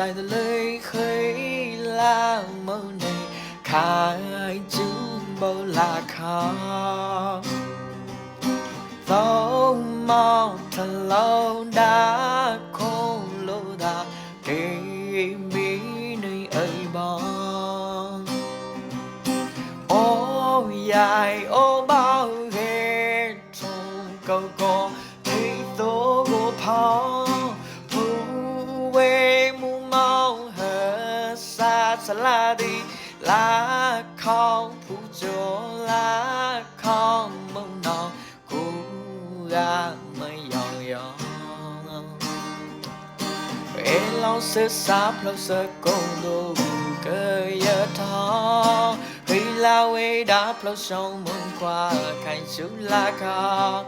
sai the lưới khơi la mơ này khai chúng bao là khó dẫu mong thật lâu đã không lâu đã kể mi nơi ấy bóng ô dài ô bao ghê trong câu cô thì tố của phó thu quê mu mau hờ xa xa la đi lá không phụ chỗ lá không mong nào cú ga mây giòn giòn ê lâu sơ sáp lâu sơ công đồ cơ giờ thọ khi lao ê đáp lâu sông mong qua cảnh chú la khó